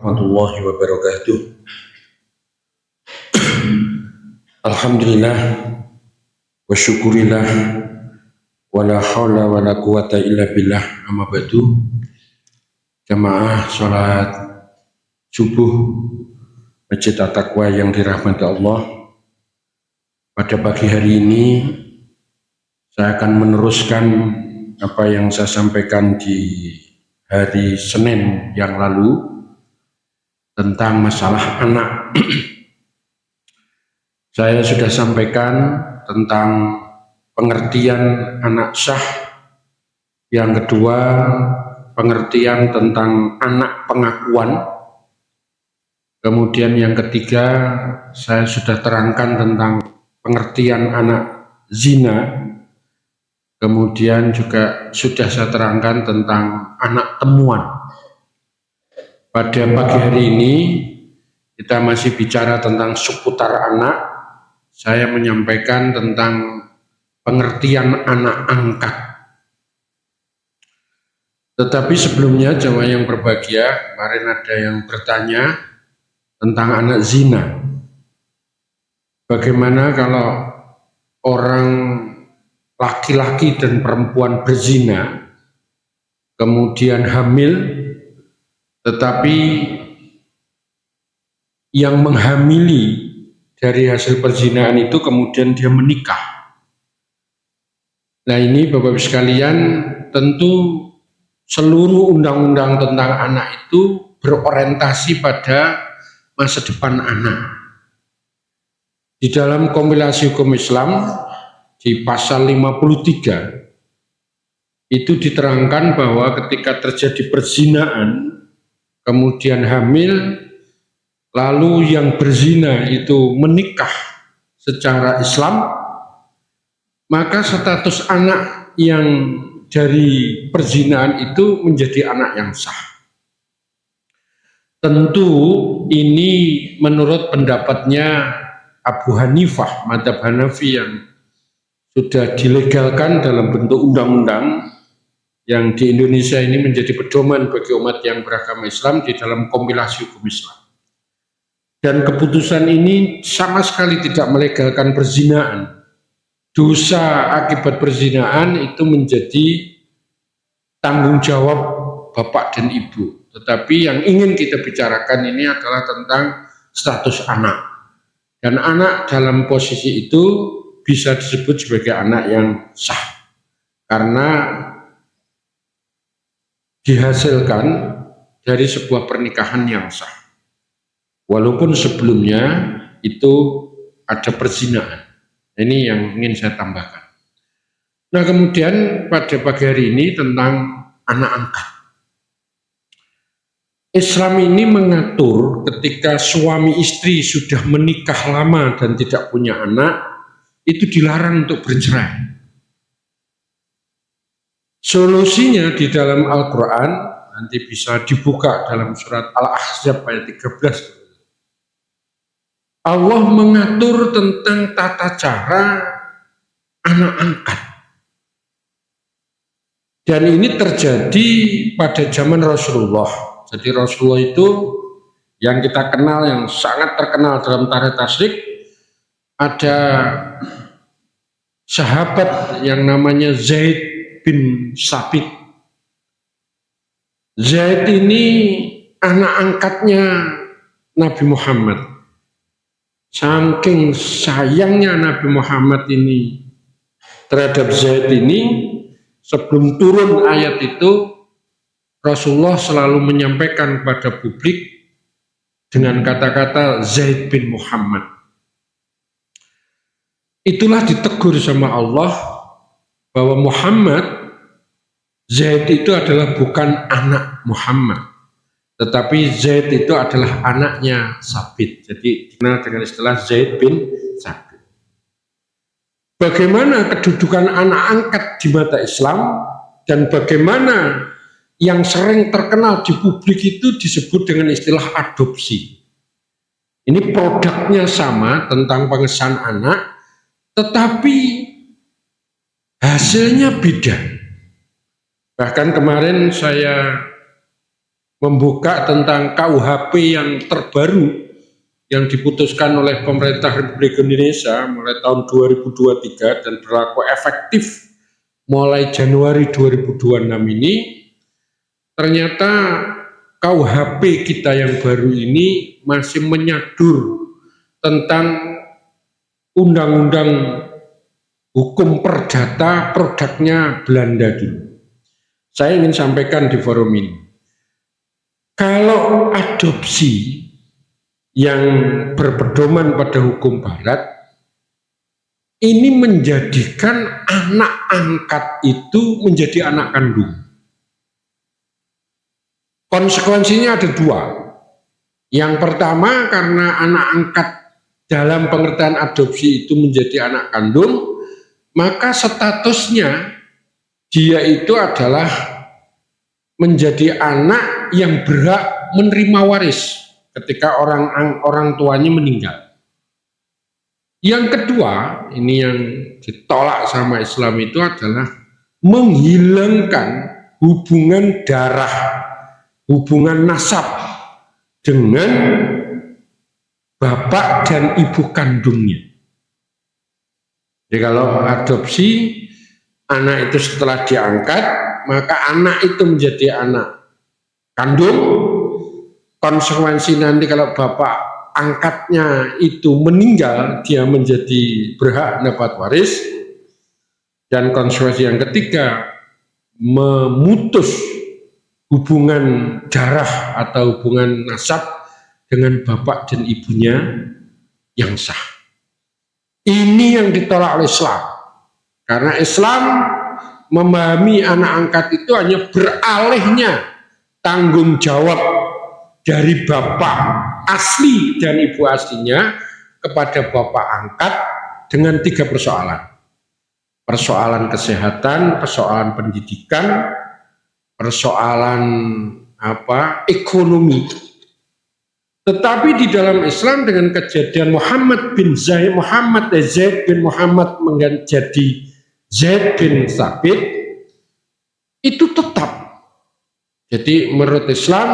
Warahmatullahi wabarakatuh. Alhamdulillah wa syukurillah wa la hawla wa la quwata illa billah. Amma ba'du. Jamaah salat subuh Masjid At-Taqwa yang dirahmati Allah. Pada pagi hari ini saya akan meneruskan apa yang saya sampaikan di hari Senin yang lalu tentang masalah anak. Saya sudah sampaikan tentang pengertian anak sah. Yang kedua, pengertian tentang anak pengakuan. Kemudian yang ketiga, saya sudah terangkan tentang pengertian anak zina. Kemudian juga sudah saya terangkan tentang anak temuan. Pada pagi hari ini kita masih bicara tentang seputar anak. Saya menyampaikan tentang pengertian anak angkat. Tetapi sebelumnya jamaah yang berbahagia, kemarin ada yang bertanya tentang anak zina. Bagaimana kalau orang laki-laki dan perempuan berzina, kemudian hamil, tetapi yang menghamili dari hasil perzinahan itu kemudian dia menikah. Nah ini Bapak-Ibu sekalian, tentu seluruh undang-undang tentang anak itu berorientasi pada masa depan anak. Di dalam kompilasi hukum Islam, di pasal 53, itu diterangkan bahwa ketika terjadi perzinahan, kemudian hamil, lalu yang berzina itu menikah secara Islam, maka status anak yang dari perzinahan itu menjadi anak yang sah. Tentu ini menurut pendapatnya Abu Hanifah, mazhab Hanafi yang sudah dilegalkan dalam bentuk undang-undang yang di Indonesia ini menjadi pedoman bagi umat yang beragama Islam di dalam kompilasi hukum Islam. Dan keputusan ini sama sekali tidak melegalkan perzinahan. Dosa akibat perzinahan itu menjadi tanggung jawab bapak dan ibu. Tetapi yang ingin kita bicarakan ini adalah tentang status anak. Dan anak dalam posisi itu bisa disebut sebagai anak yang sah. Karena dihasilkan dari sebuah pernikahan yang sah. Walaupun sebelumnya itu ada perzinahan. Ini yang ingin saya tambahkan. Nah kemudian pada pagi hari ini tentang anak angkat. Islam ini mengatur ketika suami istri sudah menikah lama dan tidak punya anak, itu dilarang untuk bercerai. Solusinya di dalam Al-Quran, nanti bisa dibuka dalam surat Al-Ahzab ayat 13. Allah mengatur tentang tata cara anak angkat. Dan ini terjadi pada zaman Rasulullah. Jadi Rasulullah itu yang kita kenal, yang sangat terkenal dalam tarikh tasyrik, ada sahabat yang namanya Zaid bin Sabit. Zaid ini anak angkatnya Nabi Muhammad. Saking sayangnya Nabi Muhammad ini terhadap Zaid ini, sebelum turun ayat itu, Rasulullah selalu menyampaikan kepada publik dengan kata-kata Zaid bin Muhammad. Itulah ditegur sama Allah bahwa Muhammad, Zaid itu adalah bukan anak Muhammad, tetapi Zaid itu adalah anaknya Sabit. Jadi dikenal dengan istilah Zaid bin Sabit. Bagaimana kedudukan anak angkat di mata Islam dan bagaimana yang sering terkenal di publik itu disebut dengan istilah adopsi. Ini produknya sama tentang pengesahan anak, tetapi hasilnya beda. Bahkan kemarin saya membuka tentang KUHP yang terbaru yang diputuskan oleh pemerintah Republik Indonesia mulai tahun 2023 dan berlaku efektif mulai Januari 2026 ini, ternyata KUHP kita yang baru ini masih menyadur tentang undang-undang hukum perdata produknya Belanda dulu. Saya ingin sampaikan di forum ini, kalau adopsi yang berpedoman pada hukum barat ini menjadikan anak angkat itu menjadi anak kandung. Konsekuensinya ada dua. Yang pertama, karena anak angkat dalam pengertian adopsi itu menjadi anak kandung, maka statusnya dia itu adalah menjadi anak yang berhak menerima waris ketika orang tuanya meninggal. Yang kedua, ini yang ditolak sama Islam itu adalah menghilangkan hubungan darah, hubungan nasab dengan bapak dan ibu kandungnya. Jadi kalau adopsi, anak itu setelah diangkat, maka anak itu menjadi anak kandung. Konsekuensi nanti kalau bapak angkatnya itu meninggal, dia menjadi berhak dapat waris. Dan konsekuensi yang ketiga, memutus hubungan darah atau hubungan nasab dengan bapak dan ibunya yang sah. Ini yang ditolak oleh Islam. Karena Islam memahami anak angkat itu hanya beralihnya tanggung jawab dari bapak asli dan ibu aslinya kepada bapak angkat dengan tiga persoalan. Persoalan kesehatan, persoalan pendidikan, persoalan ekonomi. Tetapi di dalam Islam dengan kejadian Muhammad Zaid bin Muhammad menjadi Zaid bin Thabit itu tetap. Jadi menurut Islam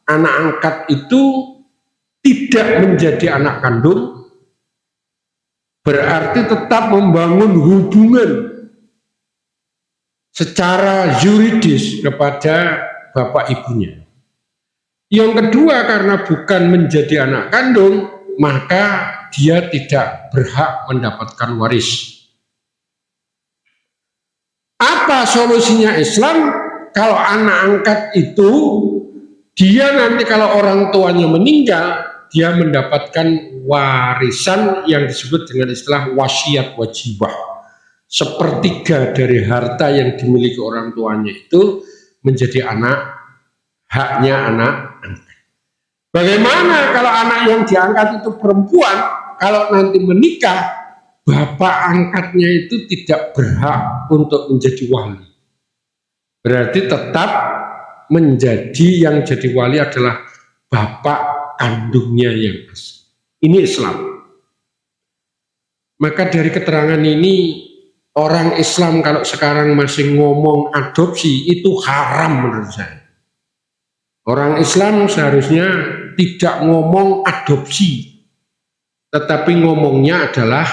anak angkat itu tidak menjadi anak kandung, berarti tetap membangun hubungan secara yuridis kepada bapak ibunya. Yang kedua, karena bukan menjadi anak kandung, maka dia tidak berhak mendapatkan waris. Apa solusinya Islam? Kalau anak angkat itu dia nanti kalau orang tuanya meninggal, dia mendapatkan warisan yang disebut dengan istilah wasiat wajibah. Sepertiga dari harta yang dimiliki orang tuanya itu menjadi haknya anak angkat. Bagaimana kalau anak yang diangkat itu perempuan, kalau nanti menikah, bapak angkatnya itu tidak berhak untuk menjadi wali. Berarti tetap menjadi yang jadi wali adalah bapak kandungnya yang asli. Ini Islam. Maka dari keterangan ini, orang Islam kalau sekarang masih ngomong adopsi itu haram menurut saya. Orang Islam seharusnya tidak ngomong adopsi, tetapi ngomongnya adalah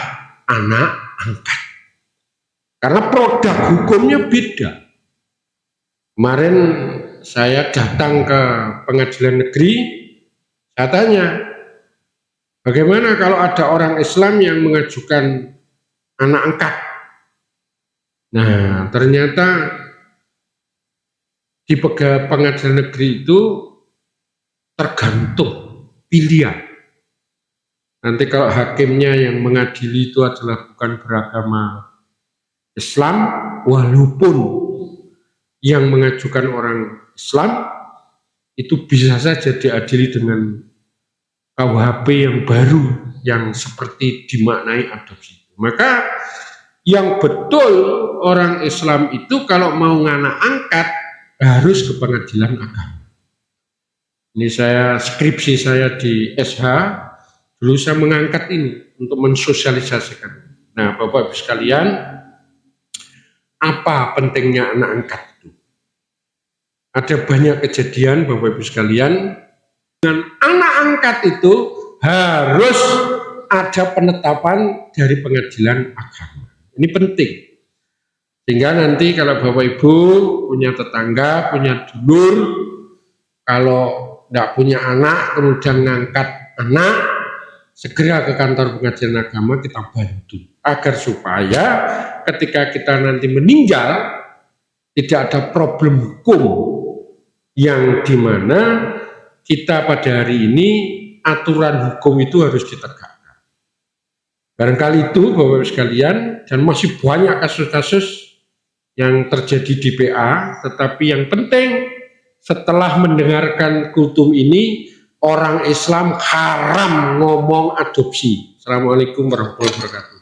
anak angkat. Karena produk hukumnya beda. Kemarin saya datang ke pengadilan negeri, saya tanya, bagaimana kalau ada orang Islam yang mengajukan anak angkat? Nah, ternyata di pengadilan negeri itu tergantung pilihan. Nanti kalau hakimnya yang mengadili itu adalah bukan beragama Islam, walaupun yang mengajukan orang Islam, itu bisa saja diadili dengan KUHP yang baru yang seperti dimaknai adopsi. Maka yang betul orang Islam itu kalau mau nganak angkat harus ke pengadilan agama. Ini skripsi saya di SH, dulu saya mengangkat ini untuk mensosialisasikan. Nah, Bapak Ibu sekalian, apa pentingnya anak angkat itu? ada banyak kejadian Bapak Ibu sekalian, dengan anak angkat itu harus ada penetapan dari pengadilan agama. Ini penting. Sehingga nanti kalau Bapak Ibu punya tetangga, punya dulur, kalau tidak punya anak, kemudian ngangkat anak, segera ke kantor pengadilan agama kita bantu. Agar supaya ketika kita nanti meninggal, tidak ada problem hukum yang dimana kita pada hari ini aturan hukum itu harus ditegakkan. Barangkali itu Bapak Ibu sekalian, dan masih banyak kasus-kasus yang terjadi di PA, tetapi yang penting setelah mendengarkan kultum ini, orang Islam haram ngomong adopsi. Assalamualaikum warahmatullahi wabarakatuh.